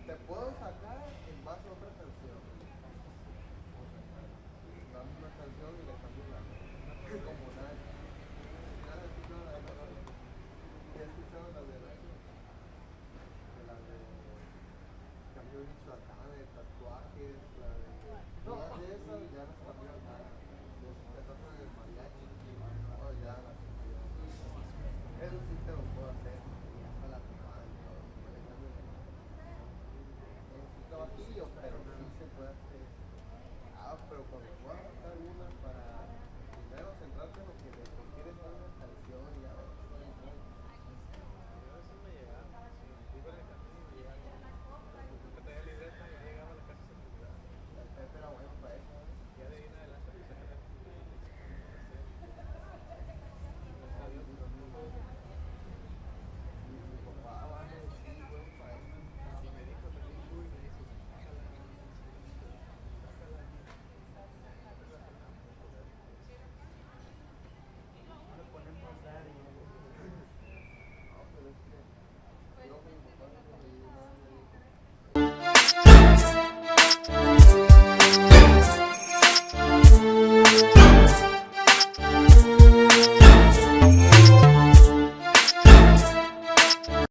Te puedo sacar en base a otra canción. Dame una canción y le cambio la letra. Como Nacho. ¿Has escuchado la de Nacho? ¿Sí has escuchado la de Nacho? De la de cambio de Michoacán, de tatuajes, la de. Todas de esas ya las cambió acá. Empezó con el mariachi. No, ya las cambió. Eso sí te lo puedo hacer. Y hasta la tomada y todo. Le cambio la letra. Necesito trabajillo, pero sí se puede hacer. Ah, pero cuando pueda sacar una.